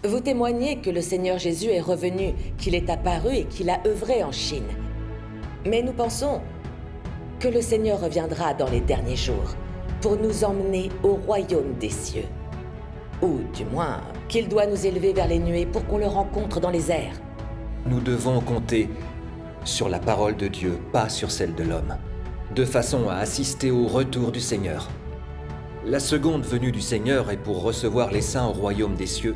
Vous témoignez que le Seigneur Jésus est revenu, qu'il est apparu et qu'il a œuvré en Chine. Mais nous pensons que le Seigneur reviendra dans les derniers jours pour nous emmener au royaume des cieux. Ou du moins, qu'il doit nous élever vers les nuées pour qu'on le rencontre dans les airs. Nous devons compter sur la parole de Dieu, pas sur celle de l'homme, de façon à assister au retour du Seigneur. La seconde venue du Seigneur est pour recevoir les saints au royaume des cieux.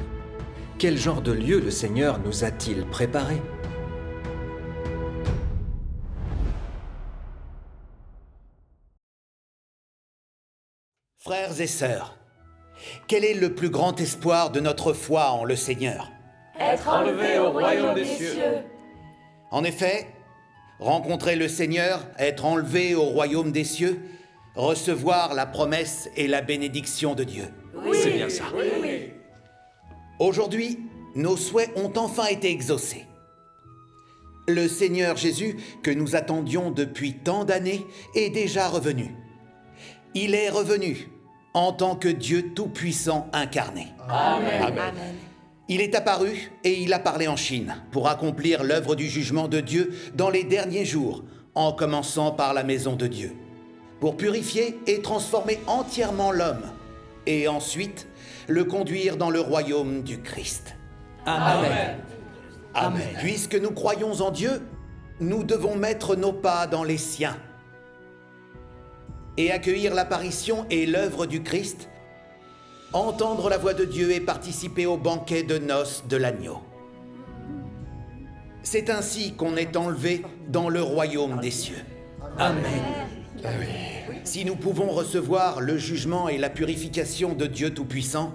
Quel genre de lieu le Seigneur nous a-t-il préparé ? Frères et sœurs, quel est le plus grand espoir de notre foi en le Seigneur? Être enlevé au royaume des cieux. En effet, rencontrer le Seigneur, être enlevé au royaume des cieux, recevoir la promesse et la bénédiction de Dieu. Oui, C'est bien ça. Oui. Aujourd'hui, nos souhaits ont enfin été exaucés. Le Seigneur Jésus, que nous attendions depuis tant d'années, est déjà revenu. Il est revenu en tant que Dieu Tout-Puissant incarné. Amen. Il est apparu et il a parlé en Chine pour accomplir l'œuvre du jugement de Dieu dans les derniers jours, en commençant par la maison de Dieu, pour purifier et transformer entièrement l'homme, et ensuite le conduire dans le royaume du Christ. Amen. Amen. Puisque nous croyons en Dieu, nous devons mettre nos pas dans les siens et accueillir l'apparition et l'œuvre du Christ, entendre la voix de Dieu et participer au banquet de noces de l'agneau. C'est ainsi qu'on est enlevé dans le royaume des cieux. Amen. Si nous pouvons recevoir le jugement et la purification de Dieu Tout-Puissant,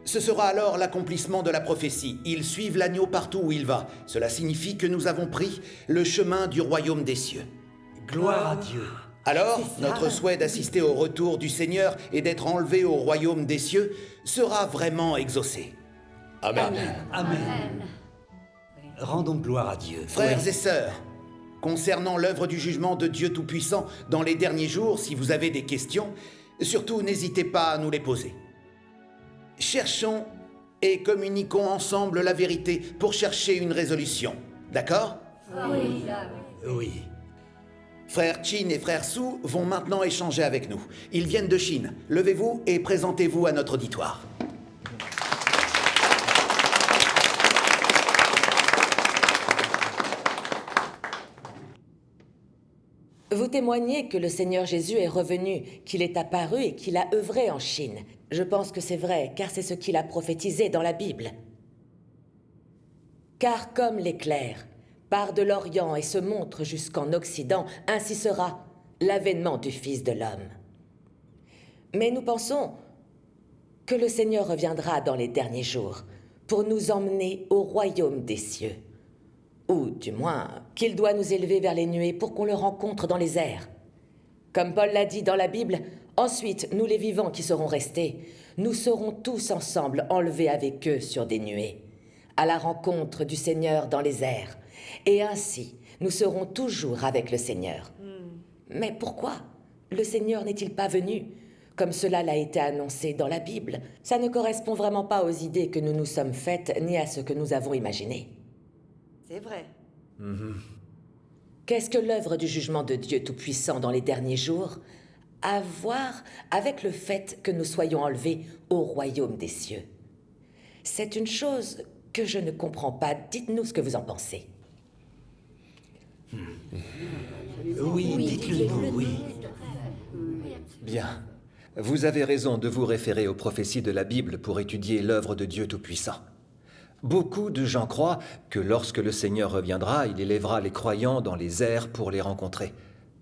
ce sera alors l'accomplissement de la prophétie. Ils suivent l'agneau partout où il va. Cela signifie que nous avons pris le chemin du royaume des cieux. Gloire à Dieu. Alors, notre souhait d'assister au retour du Seigneur et d'être enlevé au royaume des cieux sera vraiment exaucé. Amen. Amen. Rendons gloire à Dieu. Frères et sœurs, concernant l'œuvre du jugement de Dieu Tout-Puissant dans les derniers jours, si vous avez des questions, surtout n'hésitez pas à nous les poser. Cherchons et communiquons ensemble la vérité pour chercher une résolution. D'accord ? Oui. Frère Chin et frère Su vont maintenant échanger avec nous. Ils viennent de Chine. Levez-vous et présentez-vous à notre auditoire. Vous témoignez que le Seigneur Jésus est revenu, qu'il est apparu et qu'il a œuvré en Chine. Je pense que c'est vrai, car c'est ce qu'il a prophétisé dans la Bible. Car comme l'éclair part de l'Orient et se montre jusqu'en Occident, ainsi sera l'avènement du Fils de l'homme. Mais nous pensons que le Seigneur reviendra dans les derniers jours pour nous emmener au royaume des cieux. Ou du moins, qu'il doit nous élever vers les nuées pour qu'on le rencontre dans les airs. Comme Paul l'a dit dans la Bible, ensuite, nous les vivants qui serons restés, nous serons tous ensemble enlevés avec eux sur des nuées, à la rencontre du Seigneur dans les airs. Et ainsi, nous serons toujours avec le Seigneur. Mais pourquoi le Seigneur n'est-il pas venu, comme cela l'a été annoncé dans la Bible? Ça ne correspond vraiment pas aux idées que nous nous sommes faites, ni à ce que nous avons imaginé. C'est vrai. Qu'est-ce que l'œuvre du jugement de Dieu Tout-Puissant dans les derniers jours a à voir avec le fait que nous soyons enlevés au royaume des cieux? C'est une chose que je ne comprends pas. Dites-nous ce que vous en pensez. Oui, dites-le nous, oui. Bien. Vous avez raison de vous référer aux prophéties de la Bible pour étudier l'œuvre de Dieu Tout-Puissant. Beaucoup de gens croient que lorsque le Seigneur reviendra, il élèvera les croyants dans les airs pour les rencontrer.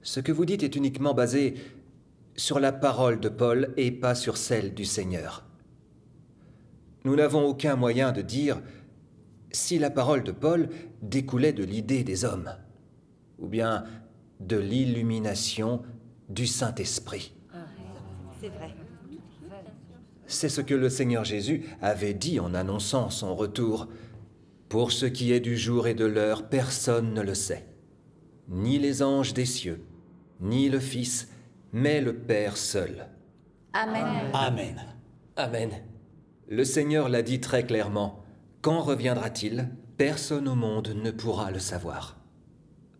Ce que vous dites est uniquement basé sur la parole de Paul et pas sur celle du Seigneur. Nous n'avons aucun moyen de dire si la parole de Paul découlait de l'idée des hommes, ou bien de l'illumination du Saint-Esprit. C'est vrai. C'est ce que le Seigneur Jésus avait dit en annonçant son retour. Pour ce qui est du jour et de l'heure, personne ne le sait. Ni les anges des cieux, ni le Fils, mais le Père seul. Amen. Amen. Amen. Le Seigneur l'a dit très clairement. Quand reviendra-t-il? Personne au monde ne pourra le savoir.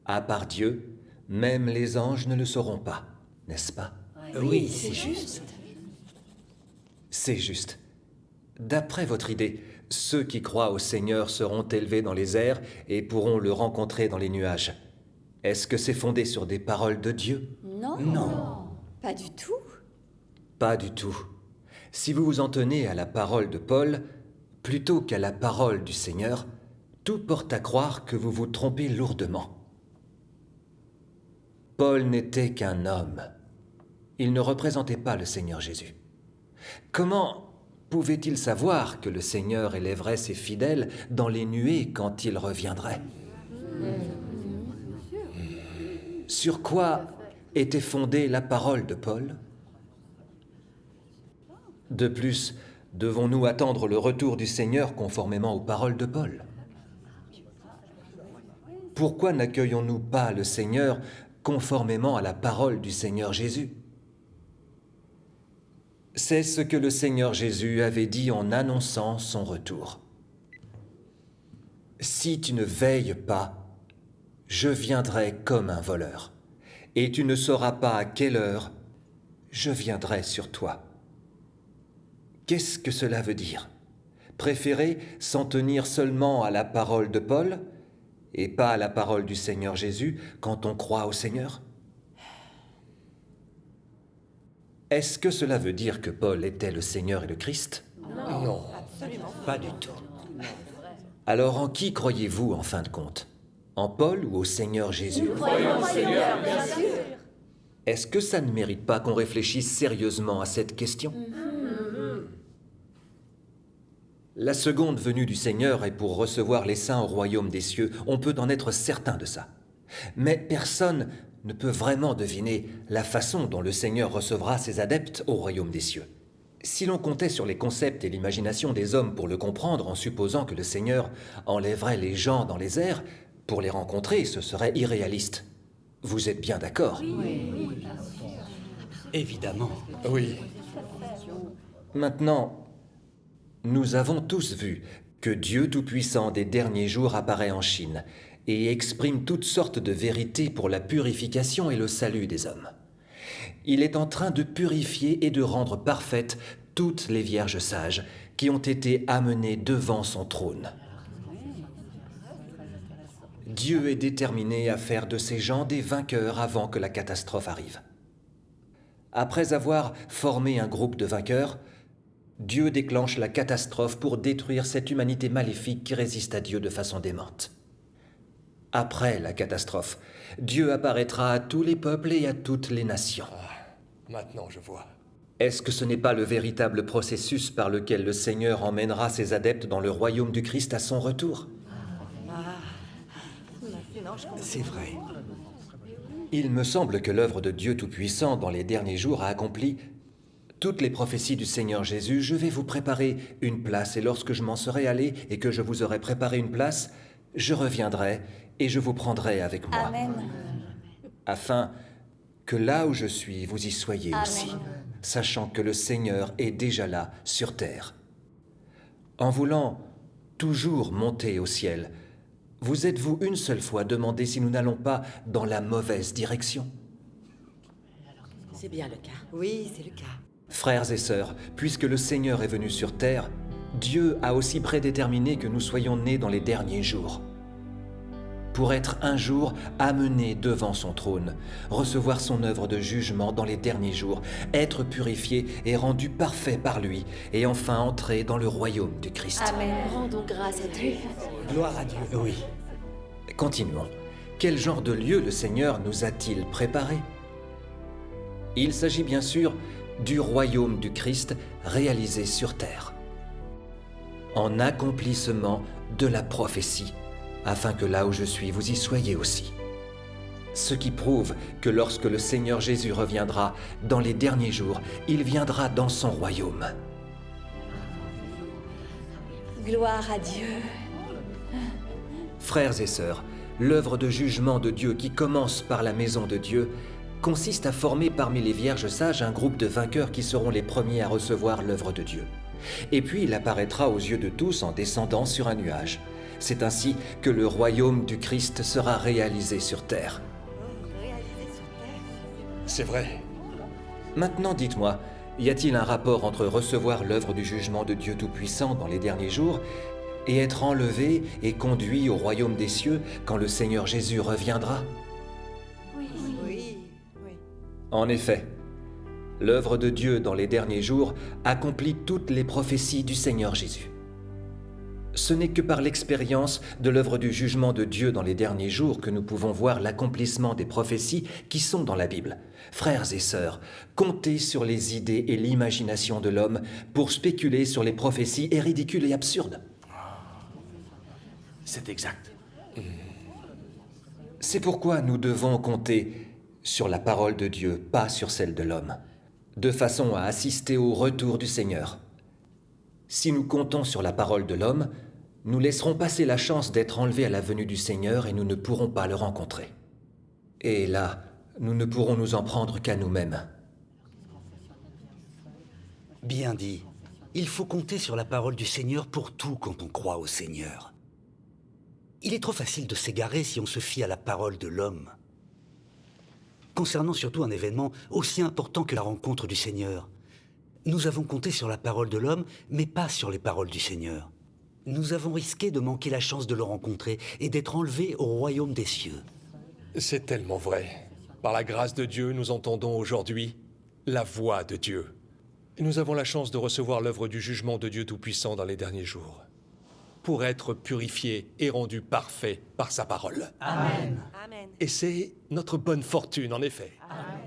À part Dieu, même les anges ne le sauront pas, n'est-ce pas? Oui, c'est juste. C'est juste. D'après votre idée, ceux qui croient au Seigneur seront élevés dans les airs et pourront le rencontrer dans les nuages. Est-ce que c'est fondé sur des paroles de Dieu? Non. Non. Pas du tout. Pas du tout. Si vous vous en tenez à la parole de Paul, plutôt qu'à la parole du Seigneur, tout porte à croire que vous vous trompez lourdement. Paul n'était qu'un homme. Il ne représentait pas le Seigneur Jésus. Comment pouvait-il savoir que le Seigneur élèverait ses fidèles dans les nuées quand il reviendrait? Sur quoi était fondée la parole de Paul? De plus, devons-nous attendre le retour du Seigneur conformément aux paroles de Paul? Pourquoi n'accueillons-nous pas le Seigneur conformément à la parole du Seigneur Jésus? C'est ce que le Seigneur Jésus avait dit en annonçant son retour. Si tu ne veilles pas, je viendrai comme un voleur, et tu ne sauras pas à quelle heure je viendrai sur toi. Qu'est-ce que cela veut dire? Préférer s'en tenir seulement à la parole de Paul et pas à la parole du Seigneur Jésus quand on croit au Seigneur? Est-ce que cela veut dire que Paul était le Seigneur et le Christ? Non, pas du tout. Alors en qui croyez-vous en fin de compte? En Paul ou au Seigneur Jésus? Est-ce que ça ne mérite pas qu'on réfléchisse sérieusement à cette question? La seconde venue du Seigneur est pour recevoir les saints au royaume des cieux. On peut en être certain de ça. Mais personne ne peut vraiment deviner la façon dont le Seigneur recevra ses adeptes au royaume des cieux. Si l'on comptait sur les concepts et l'imagination des hommes pour le comprendre en supposant que le Seigneur enlèverait les gens dans les airs, pour les rencontrer, ce serait irréaliste. Vous êtes bien d'accord? Évidemment. Oui. Maintenant, nous avons tous vu que Dieu Tout-Puissant des derniers jours apparaît en Chine et exprime toutes sortes de vérités pour la purification et le salut des hommes. Il est en train de purifier et de rendre parfaites toutes les vierges sages qui ont été amenées devant son trône. Dieu est déterminé à faire de ces gens des vainqueurs avant que la catastrophe arrive. Après avoir formé un groupe de vainqueurs, Dieu déclenche la catastrophe pour détruire cette humanité maléfique qui résiste à Dieu de façon démente. Après la catastrophe, Dieu apparaîtra à tous les peuples et à toutes les nations. Maintenant, je vois. Est-ce que ce n'est pas le véritable processus par lequel le Seigneur emmènera ses adeptes dans le royaume du Christ à son retour? C'est vrai. Il me semble que l'œuvre de Dieu Tout-Puissant dans les derniers jours a accompli toutes les prophéties du Seigneur Jésus. Je vais vous préparer une place, et lorsque je m'en serai allé et que je vous aurai préparé une place, je reviendrai et je vous prendrai avec moi. Amen. Afin que là où je suis, vous y soyez aussi, sachant que le Seigneur est déjà là, sur terre. En voulant toujours monter au ciel, vous êtes-vous une seule fois demandé si nous n'allons pas dans la mauvaise direction? C'est bien le cas. Oui, c'est le cas. Frères et sœurs, puisque le Seigneur est venu sur terre, Dieu a aussi prédéterminé que nous soyons nés dans les derniers jours, pour être un jour amenés devant son trône, recevoir son œuvre de jugement dans les derniers jours, être purifiés et rendus parfaits par lui, et enfin entrer dans le royaume du Christ. Amen. Rendons grâce à Dieu. Gloire à Dieu. Oui. Continuons. Quel genre de lieu le Seigneur nous a-t-il préparé? Il s'agit bien sûr du royaume du Christ réalisé sur terre, en accomplissement de la prophétie, afin que là où je suis, vous y soyez aussi. Ce qui prouve que lorsque le Seigneur Jésus reviendra dans les derniers jours, il viendra dans son royaume. Gloire à Dieu. Frères et sœurs, l'œuvre de jugement de Dieu qui commence par la maison de Dieu consiste à former parmi les vierges sages un groupe de vainqueurs qui seront les premiers à recevoir l'œuvre de Dieu. Et puis il apparaîtra aux yeux de tous en descendant sur un nuage. C'est ainsi que le royaume du Christ sera réalisé sur terre. C'est vrai. Maintenant, dites-moi, y a-t-il un rapport entre recevoir l'œuvre du jugement de Dieu Tout-Puissant dans les derniers jours et être enlevé et conduit au royaume des cieux quand le Seigneur Jésus reviendra? Oui. En effet, l'œuvre de Dieu dans les derniers jours accomplit toutes les prophéties du Seigneur Jésus. Ce n'est que par l'expérience de l'œuvre du jugement de Dieu dans les derniers jours que nous pouvons voir l'accomplissement des prophéties qui sont dans la Bible. Frères et sœurs, comptez sur les idées et l'imagination de l'homme pour spéculer sur les prophéties ridicules et absurdes. C'est exact. C'est pourquoi nous devons compter sur la parole de Dieu, pas sur celle de l'homme, de façon à assister au retour du Seigneur. Si nous comptons sur la parole de l'homme, nous laisserons passer la chance d'être enlevés à la venue du Seigneur et nous ne pourrons pas le rencontrer. Et là, nous ne pourrons nous en prendre qu'à nous-mêmes. Bien dit. Il faut compter sur la parole du Seigneur pour tout quand on croit au Seigneur. Il est trop facile de s'égarer si on se fie à la parole de l'homme. Concernant surtout un événement aussi important que la rencontre du Seigneur, nous avons compté sur la parole de l'homme, mais pas sur les paroles du Seigneur. Nous avons risqué de manquer la chance de le rencontrer et d'être enlevés au royaume des cieux. C'est tellement vrai. Par la grâce de Dieu, nous entendons aujourd'hui la voix de Dieu. Et nous avons la chance de recevoir l'œuvre du jugement de Dieu Tout-Puissant dans les derniers jours, pour être purifiés et rendus parfaits par sa parole. Amen. Et c'est notre bonne fortune, en effet. Amen.